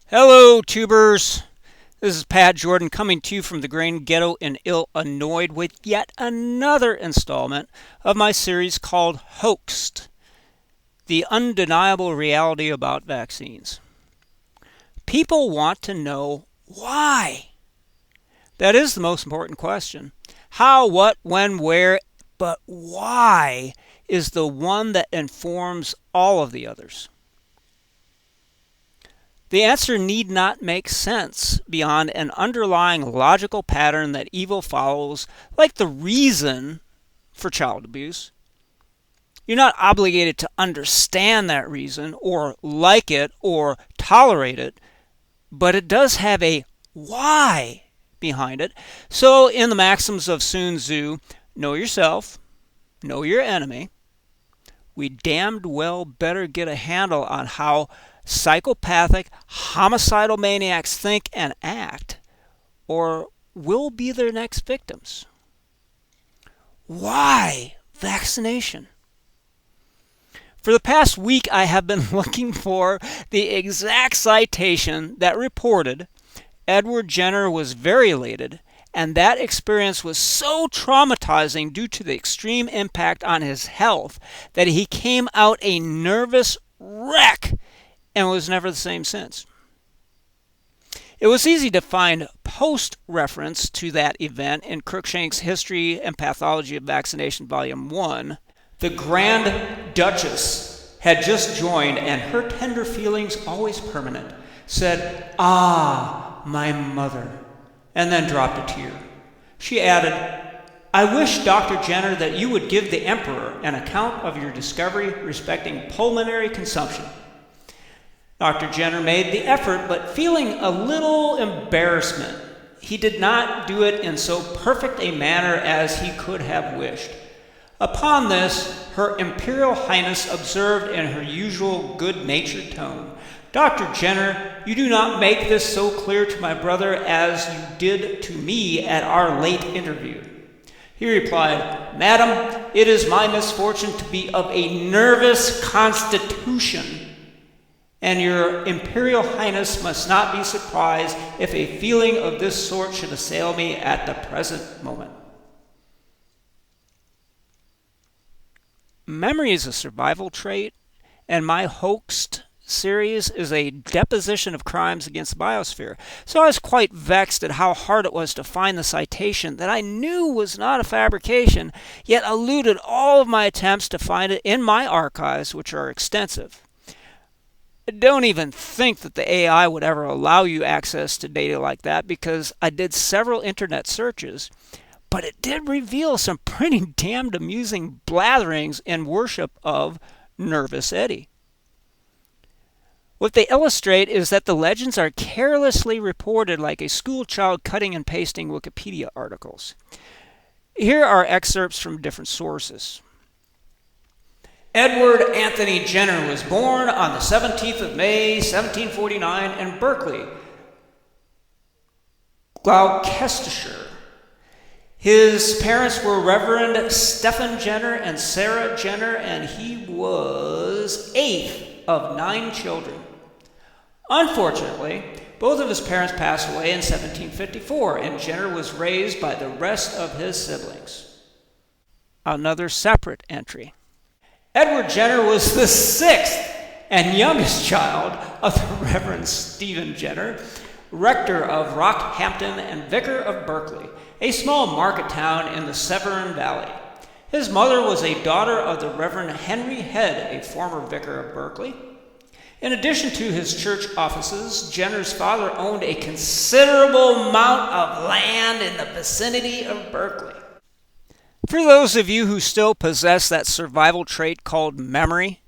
Hello, tubers. This is Pat Jordan coming to you from the Grain Ghetto in Illinois with yet another installment of my series called HOAXXXED, the undeniable reality about vaccines. People want to know why. That is the most important question. How, what, when, where, but why is the one that informs all of the others. The answer need not make sense beyond an underlying logical pattern that evil follows, like the reason for child abuse. You're not obligated to understand that reason, or like it, or tolerate it, but it does have a why behind it. So in the maxims of Sun Tzu, know yourself, know your enemy, we damned well better get a handle on how psychopathic, homicidal maniacs think and act, or will be their next victims. Why vaccination? For the past week, I have been looking for the exact citation that reported Edward Jenner was variolated, and that experience was so traumatizing due to the extreme impact on his health that he came out a nervous wreck and was never the same since. It was easy to find post-reference to that event in Cruikshank's History and Pathology of Vaccination, Volume 1. The Grand Duchess had just joined, and her tender feelings, always permanent, said, "Ah, my mother," and then dropped a tear. She added, "I wish, Dr. Jenner, that you would give the Emperor an account of your discovery respecting pulmonary consumption." Dr. Jenner made the effort, but feeling a little embarrassment. He did not do it in so perfect a manner as he could have wished. Upon this, Her Imperial Highness observed in her usual good-natured tone, "Dr. Jenner, you do not make this so clear to my brother as you did to me at our late interview." He replied, "Madam, it is my misfortune to be of a nervous constitution, and your Imperial Highness must not be surprised if a feeling of this sort should assail me at the present moment." Memory is a survival trait, and my HOAXXXED series is a deposition of crimes against the biosphere. So I was quite vexed at how hard it was to find the citation that I knew was not a fabrication, yet eluded all of my attempts to find it in my archives, which are extensive. Don't even think that the AI would ever allow you access to data like that, because I did several internet searches, but it did reveal some pretty damned amusing blatherings in worship of Nervous Eddie. What they illustrate is that the legends are carelessly reported like a school child cutting and pasting Wikipedia articles. Here are excerpts from different sources. Edward Anthony Jenner was born on the 17th of May, 1749 in Berkeley, Gloucestershire. His parents were Reverend Stephen Jenner and Sarah Jenner, and he was 8th of 9 children. Unfortunately, both of his parents passed away in 1754, and Jenner was raised by the rest of his siblings. Another separate entry. Edward Jenner was the 6th and youngest child of the Reverend Stephen Jenner, rector of Rockhampton and vicar of Berkeley, a small market town in the Severn Valley. His mother was a daughter of the Reverend Henry Head, a former vicar of Berkeley. In addition to his church offices, Jenner's father owned a considerable amount of land in the vicinity of Berkeley. For those of you who still possess that survival trait called memory,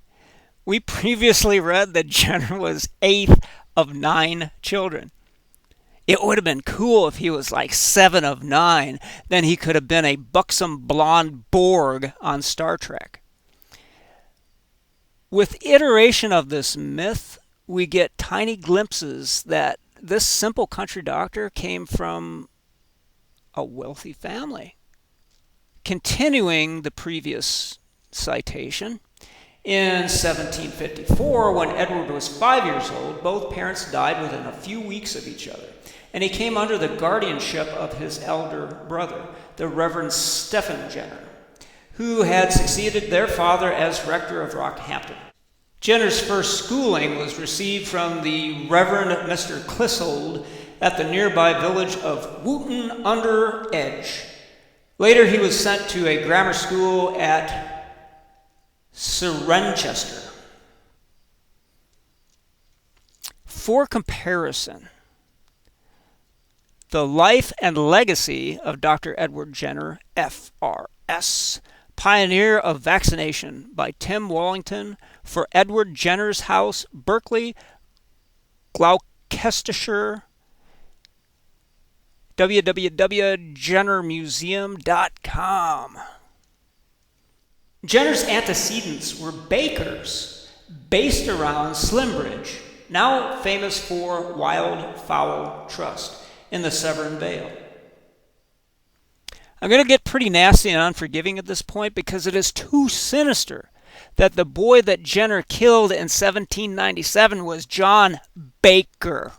we previously read that Jenner was 8th of 9 children. It would have been cool if he was like 7 of 9. Then he could have been a buxom blonde Borg on Star Trek. With iteration of this myth, we get tiny glimpses that this simple country doctor came from a wealthy family. Continuing the previous citation, In 1754, when Edward was 5 years old, both parents died within a few weeks of each other, and he came under the guardianship of his elder brother, the Reverend Stephen Jenner, who had succeeded their father as rector of Rockhampton. Jenner's first schooling was received from the Reverend Mr. Clissold at the nearby village of Wootton-under-Edge. Later, he was sent to a grammar school at Cirencester. For comparison, the life and legacy of Dr. Edward Jenner, FRS, Pioneer of Vaccination, by Tim Wallington, for Edward Jenner's House, Berkeley, Gloucestershire, www.jennermuseum.com. Jenner's antecedents were bakers based around Slimbridge, now famous for Wild Fowl Trust, in the Severn Vale. I'm going to get pretty nasty and unforgiving at this point because it is too sinister that the boy that Jenner killed in 1797 was John Baker.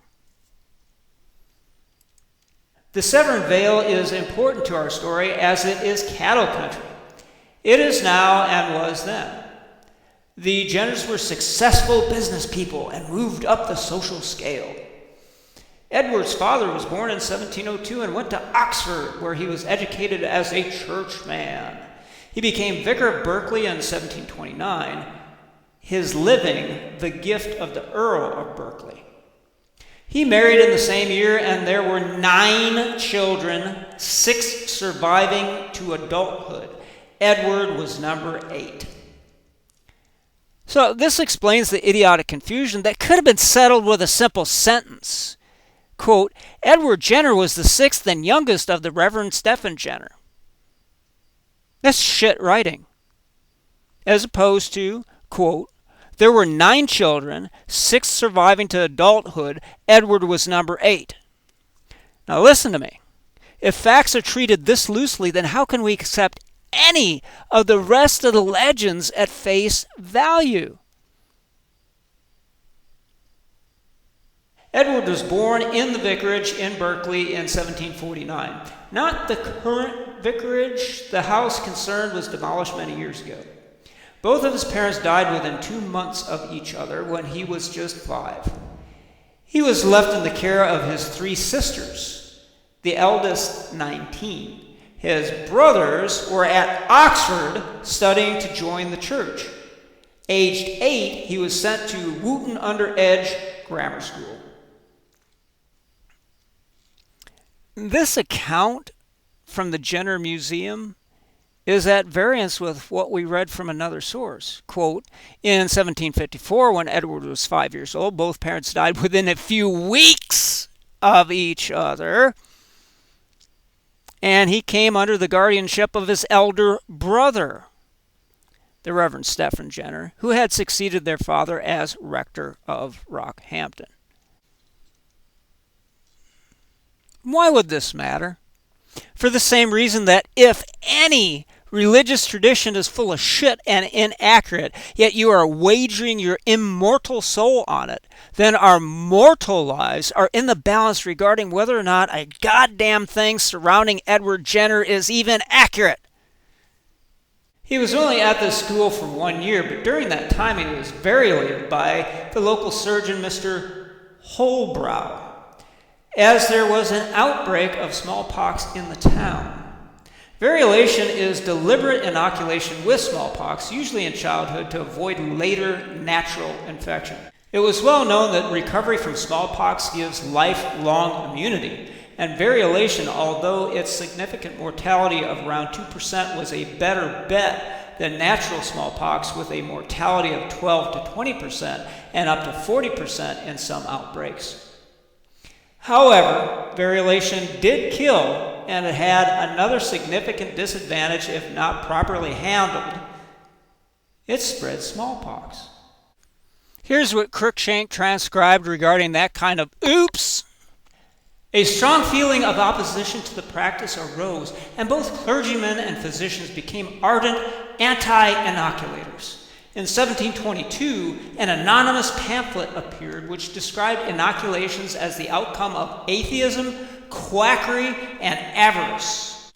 The Severn Vale is important to our story as it is cattle country. It is now and was then. The Jenners were successful business people and moved up the social scale. Edward's father was born in 1702 and went to Oxford, where he was educated as a churchman. He became vicar of Berkeley in 1729, his living the gift of the Earl of Berkeley. He married in the same year, and there were 9 children, 6 surviving to adulthood. Edward was number 8. So this explains the idiotic confusion that could have been settled with a simple sentence. Quote, Edward Jenner was the 6th and youngest of the Reverend Stephen Jenner. That's shit writing. As opposed to, quote, there were 9 children, 6 surviving to adulthood. Edward was number 8. Now listen to me. If facts are treated this loosely, then how can we accept any of the rest of the legends at face value? Edward was born in the vicarage in Berkeley in 1749. Not the current vicarage. The house concerned was demolished many years ago. Both of his parents died within 2 months of each other when he was just 5. He was left in the care of his 3 sisters, the eldest 19. His brothers were at Oxford studying to join the church. Aged 8, he was sent to Wootton-under-Edge Grammar School. This account from the Jenner Museum is at variance with what we read from another source. Quote, in 1754, when Edward was 5 years old, both parents died within a few weeks of each other, and he came under the guardianship of his elder brother, the Reverend Stephen Jenner, who had succeeded their father as rector of Rockhampton. Why would this matter? For the same reason that if any religious tradition is full of shit and inaccurate, yet you are wagering your immortal soul on it, then our mortal lives are in the balance regarding whether or not a goddamn thing surrounding Edward Jenner is even accurate. He was only at this school for 1 year, but during that time he was variolated by the local surgeon, Mr. Holbrow, as there was an outbreak of smallpox in the town. Variolation is deliberate inoculation with smallpox, usually in childhood, to avoid later natural infection. It was well known that recovery from smallpox gives lifelong immunity, and variolation, although its significant mortality of around 2% was a better bet than natural smallpox with a mortality of 12 to 20% and up to 40% in some outbreaks. However, variolation did kill, and it had another significant disadvantage if not properly handled. It spread smallpox. Here's what Cruikshank transcribed regarding that kind of oops. A strong feeling of opposition to the practice arose, and both clergymen and physicians became ardent anti-inoculators. In 1722, an anonymous pamphlet appeared which described inoculations as the outcome of atheism, quackery, and avarice.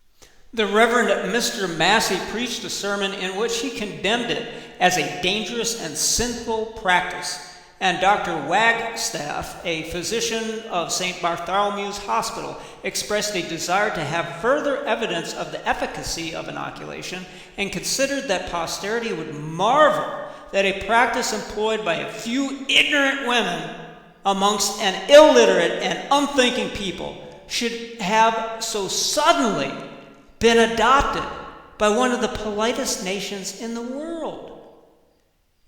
The Reverend Mr. Massey preached a sermon in which he condemned it as a dangerous and sinful practice, and Dr. Wagstaff, a physician of St. Bartholomew's Hospital, expressed a desire to have further evidence of the efficacy of inoculation and considered that posterity would marvel that a practice employed by a few ignorant women amongst an illiterate and unthinking people should have so suddenly been adopted by one of the politest nations in the world.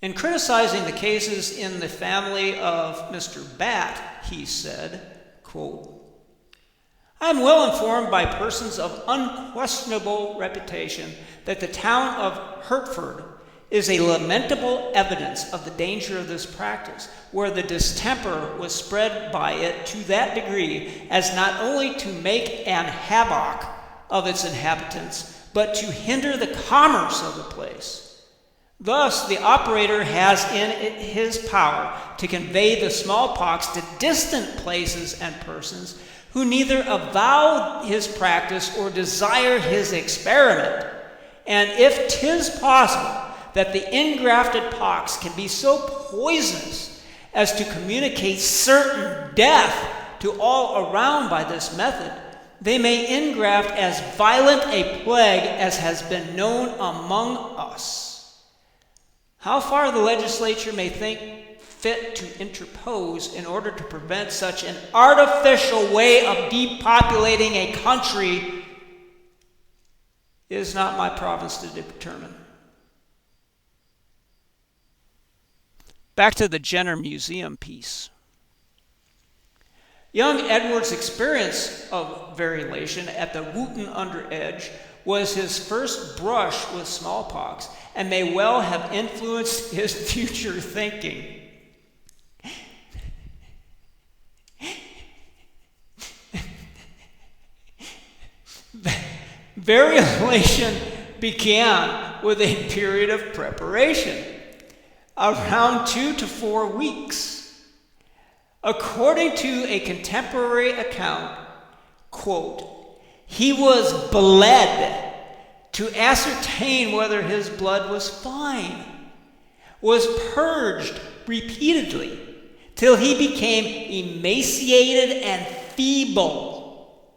In criticizing the cases in the family of Mr. Bat, he said, quote, "I am well informed by persons of unquestionable reputation that the town of Hertford is a lamentable evidence of the danger of this practice, where the distemper was spread by it to that degree as not only to make an havoc of its inhabitants, but to hinder the commerce of the place. Thus, the operator has in it his power to convey the smallpox to distant places and persons who neither avow his practice or desire his experiment. And if 'tis possible that the ingrafted pox can be so poisonous as to communicate certain death to all around by this method, they may ingraft as violent a plague as has been known among us. How far the legislature may think fit to interpose in order to prevent such an artificial way of depopulating a country is not my province to determine." Back to the Jenner Museum piece. Young Edward's experience of variolation at the Wootton under Edge was his first brush with smallpox and may well have influenced his future thinking. Variolation began with a period of preparation, around 2 to 4 weeks. According to a contemporary account, quote, "He was bled to ascertain whether his blood was fine, was purged repeatedly till he became emaciated and feeble,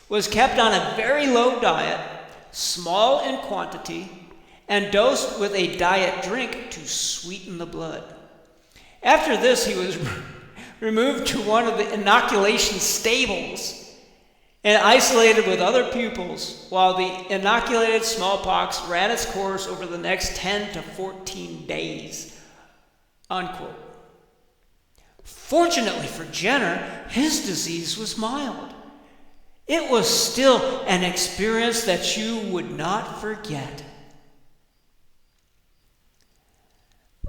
was kept on a very low diet, small in quantity, and dosed with a diet drink to sweeten the blood. After this he was removed to one of the inoculation stables and isolated with other pupils while the inoculated smallpox ran its course over the next 10 to 14 days, unquote. Fortunately for Jenner, his disease was mild. It was still an experience that you would not forget.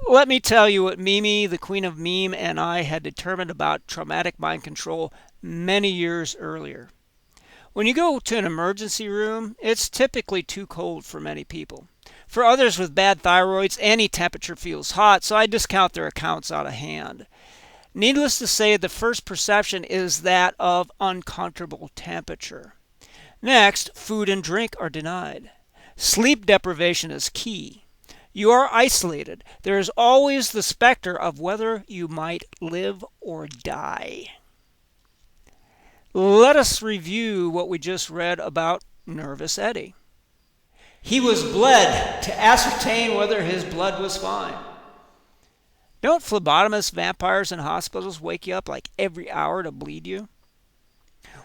Let me tell you what Mimi, the Queen of Meme, and I had determined about traumatic mind control many years earlier. When you go to an emergency room, it's typically too cold for many people. For others with bad thyroids, any temperature feels hot, so I discount their accounts out of hand. Needless to say, the first perception is that of uncomfortable temperature. Next, food and drink are denied. Sleep deprivation is key. You are isolated. There is always the specter of whether you might live or die. Let us review what we just read about Nervous Eddie. He was bled to ascertain whether his blood was fine. Don't phlebotomist vampires in hospitals wake you up like every hour to bleed you?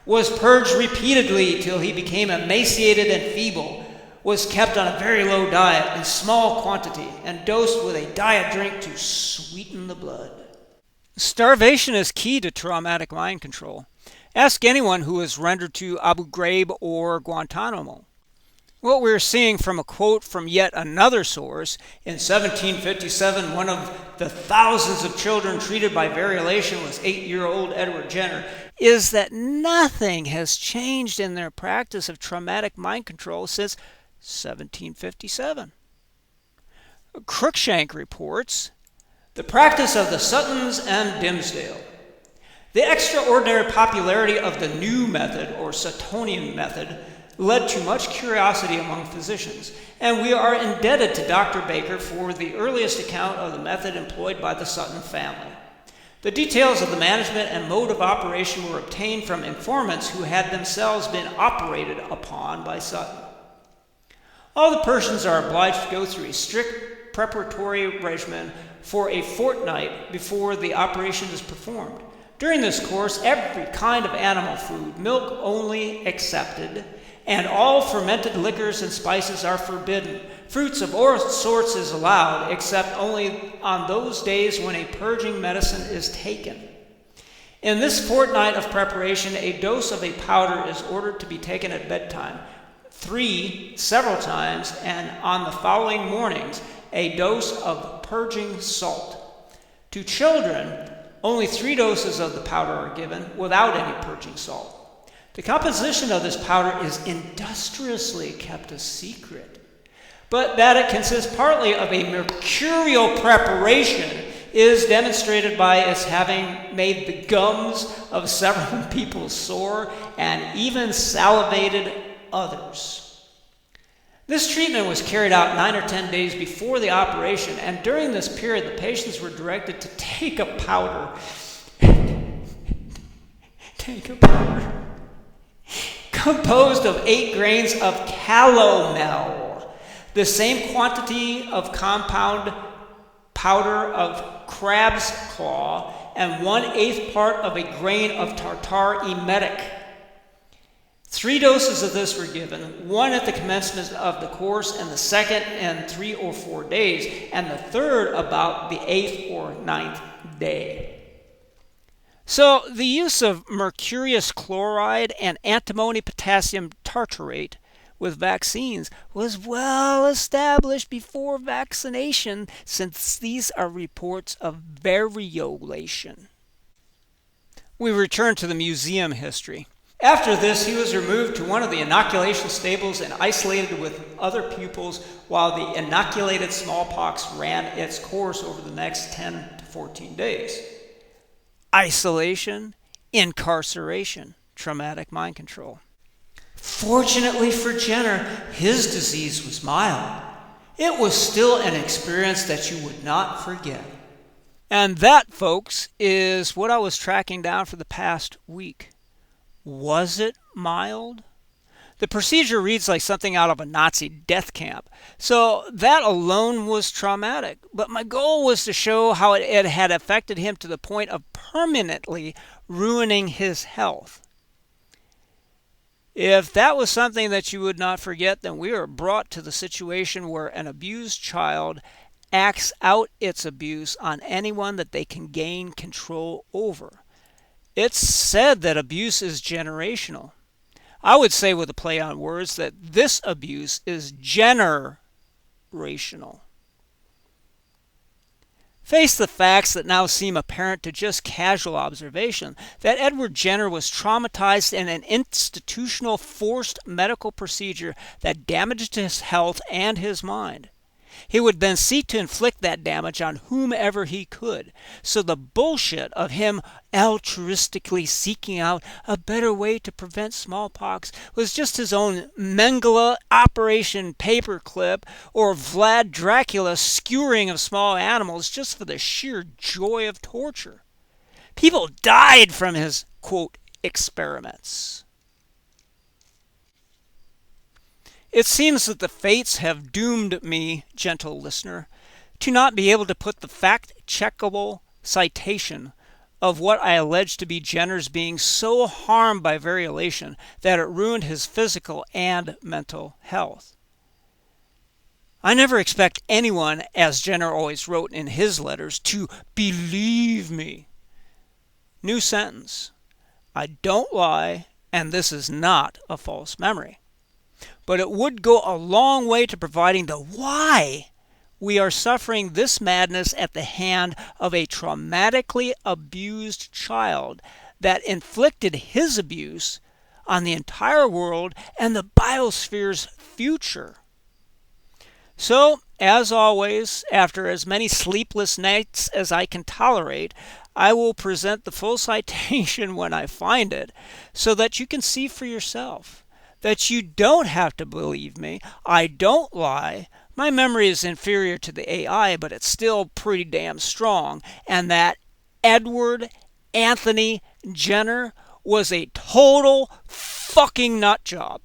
Was purged repeatedly till he became emaciated and feeble. Was kept on a very low diet in small quantity and dosed with a diet drink to sweeten the blood. Starvation is key to traumatic mind control. Ask anyone who was rendered to Abu Ghraib or Guantanamo. What we're seeing from a quote from yet another source, in 1757, one of the thousands of children treated by variolation was 8-year-old Edward Jenner, is that nothing has changed in their practice of traumatic mind control since 1757. Cruikshank reports, the practice of the Suttons and Dimsdale. The extraordinary popularity of the new method, or Suttonian method, led to much curiosity among physicians, and we are indebted to Dr. Baker for the earliest account of the method employed by the Sutton family. The details of the management and mode of operation were obtained from informants who had themselves been operated upon by Sutton. All the persons are obliged to go through a strict preparatory regimen for a fortnight before the operation is performed. During this course, every kind of animal food, milk only excepted, and all fermented liquors and spices are forbidden. Fruits of all sorts is allowed, except only on those days when a purging medicine is taken. In this fortnight of preparation, a dose of a powder is ordered to be taken at bedtime, 3 several times, and on the following mornings, a dose of purging salt. To children, only 3 doses of the powder are given without any purging salt. The composition of this powder is industriously kept a secret, but that it consists partly of a mercurial preparation is demonstrated by its having made the gums of several people sore and even salivated others. This treatment was carried out 9 or 10 days before the operation, and during this period the patients were directed to take a powder composed of 8 grains of calomel, the same quantity of compound powder of crab's claw, and 1/8 part of a grain of tartar emetic. 3 doses of this were given, 1 at the commencement of the course, and the second in 3 or 4 days, and the third about the 8th or 9th day. So the use of mercurious chloride and antimony potassium tartrate with vaccines was well established before vaccination, since these are reports of variolation. We return to the museum history. After this, he was removed to one of the inoculation stables and isolated with other pupils while the inoculated smallpox ran its course over the next 10 to 14 days. Isolation, incarceration, traumatic mind control. Fortunately for Jenner, his disease was mild. It was still an experience that you would not forget. And that, folks, is what I was tracking down for the past week. Was it mild? The procedure reads like something out of a Nazi death camp, so that alone was traumatic. But my goal was to show how it had affected him to the point of permanently ruining his health. If that was something that you would not forget, then we are brought to the situation where an abused child acts out its abuse on anyone that they can gain control over. It's said that abuse is generational. I would say, with a play on words, that this abuse is generational. Face the facts that now seem apparent to just casual observation, that Edward Jenner was traumatized in an institutional forced medical procedure that damaged his health and his mind. He would then seek to inflict that damage on whomever he could. So the bullshit of him altruistically seeking out a better way to prevent smallpox was just his own Mengele Operation Paperclip or Vlad Dracula skewering of small animals just for the sheer joy of torture. People died from his, quote, experiments. It seems that the fates have doomed me, gentle listener, to not be able to put the fact-checkable citation of what I allege to be Jenner's being so harmed by variolation that it ruined his physical and mental health. I never expect anyone, as Jenner always wrote in his letters, to believe me. New sentence. I don't lie, and this is not a false memory. But it would go a long way to providing the why we are suffering this madness at the hand of a traumatically abused child that inflicted his abuse on the entire world and the biosphere's future. So, as always, after as many sleepless nights as I can tolerate, I will present the full citation when I find it so that you can see for yourself that you don't have to believe me. I don't lie. My memory is inferior to the AI, but it's still pretty damn strong. And that Edward Anthony Jenner was a total fucking nut job.